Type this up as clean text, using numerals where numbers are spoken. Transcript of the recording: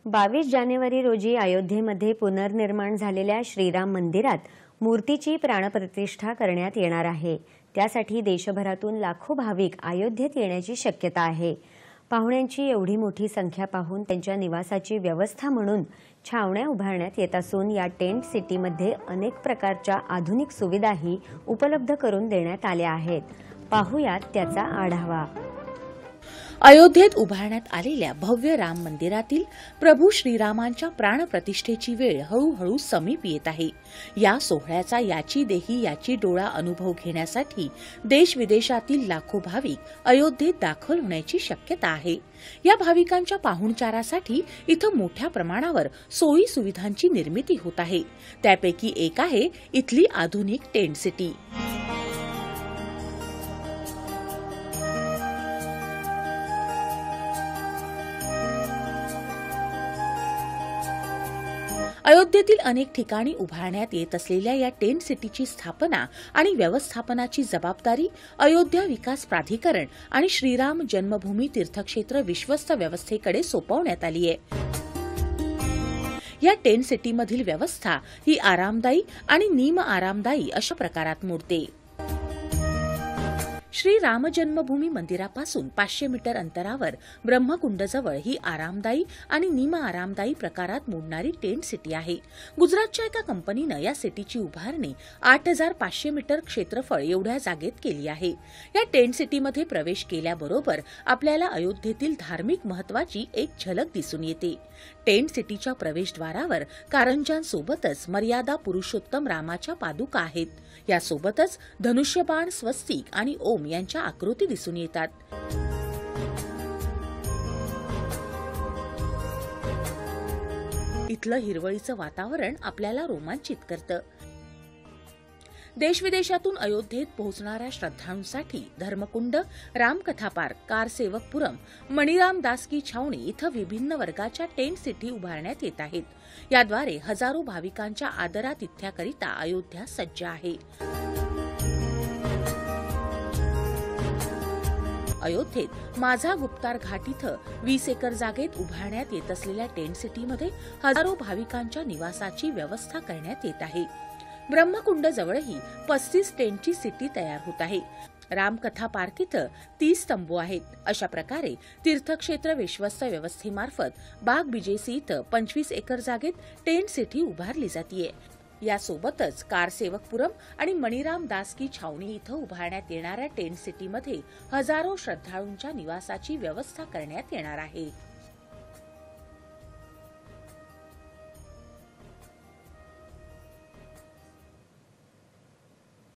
22 जानेवारी रोजी अयोध्येमध्ये पुनर्निर्माण झालेल्या श्रीराम मंदिरात मूर्तीची प्राणप्रतिष्ठा करण्यात येणार आहे। त्यासाठी देशभरातून लाखो भाविक अयोध्येत येण्याची शक्यता आहे। पाहुण्यांची एवढी मोठी संख्या पाहून त्यांच्या निवासाची व्यवस्था म्हणून छावण्या उभारण्यात येत असून या टेंट सिटीमध्ये अनेक प्रकारच्या आधुनिक सुविधाही उपलब्ध करून देण्यात आल्या आहेत। पाहूयात त्याचा आढावा। अयोध्येत उभारण्यात आलेल्या भव्य राम मंदिरातील प्रभू श्रीरामांच्या प्राणप्रतिष्ठेची वेळ हळूहळू समीप येत आहे। या सोहळ्याचा याची देही याची डोळा अनुभव घेण्यासाठी देश-विदेशातील लाखो भाविक अयोध्येत दाखल होण्याची शक्यता आहे। या भाविकांच्या पाहुणचारासाठी इथं मोठ्या प्रमाणावर सोयी सुविधांची निर्मिती होत आहे। त्यापैकी एक आहे इथली आधुनिक टेंट सिटी। अयोध्येतील अनेक ठिकाणी उभारण्यात येत असलेल्या या टेंट सिटीची स्थापना आणि व्यवस्थापनाची जबाबदारी अयोध्या विकास प्राधिकरण आणि श्रीराम जन्मभूमी तीर्थक्षेत्र विश्वस्त व्यवस्थेकडे सोपवण्यात आली आहे। या टेंट सिटीमधील व्यवस्था ही आरामदायी आणि निम आरामदायी अशा प्रकारात मोडते। श्री राम जन्मभूमी मंदिरापासून 500 मीटर अंतरावर ब्रह्मकुंडजवळ ही आरामदायी आणि निम आरामदायी प्रकारात मोडणारी टेंट सिटी आहे। गुजरातच्या एका कंपनीनं या सिटीची उभारणी 8500 मीटर क्षेत्रफळ एवढ्या जागेत केली आहे। या टेंट सिटीमध्ये प्रवेश केल्याबरोबर आपल्याला अयोध्येतील धार्मिक महत्त्वाची एक झलक दिसून येते। टेंट सिटीच्या प्रवेशद्वारावर कारंजांसोबतच मर्यादा पुरुषोत्तम रामाच्या पादुका आहेत। यासोबतच धनुष्यबाण, स्वस्तिक आणि ओम यांच्या आकृती दिसून येतात। इथलं हिरवळीचं वातावरण आपल्याला रोमांचित करतं। देशविदेशातून अयोध्येत पोहोचणाऱ्या श्रद्धाळूंसाठी धर्मकुंड, रामकथा पार्क, कारसेवकपुरम, मणिराम दास की छावणी इथं विभिन्न वर्गाच्या टेंट सिटी उभारण्यात येत आहेत। याद्वारे हजारो भाविकांच्या आदरातिथ्याकरिता अयोध्या सज्ज आहे। अयोध्येत माझा गुप्तार घाट इथं 20 एकर जागेत उभारण्यात येत असलेल्या टेंट सिटीमध्ये हजारो भाविकांच्या निवासाची व्यवस्था करण्यात येत आहे। ब्रह्मकुंड जवळही 35 टेंटची सिटी तयार होत आहे। रामकथा पार्क इथं 30 तंबू आहेत। अशा प्रकारे तीर्थक्षेत्र विश्वस्त व्यवस्थेमार्फत बाग बीजेसी इथं 25 एकर जागेत टेंट सिटी उभारली जातीये। यासोबतच कारसेवकपुरम आणि मणिराम दास की छावणी इथं उभारण्यात येणाऱ्या टेंट सिटीमध्ये हजारो श्रद्धाळूंच्या निवासाची व्यवस्था करण्यात येणार आहे।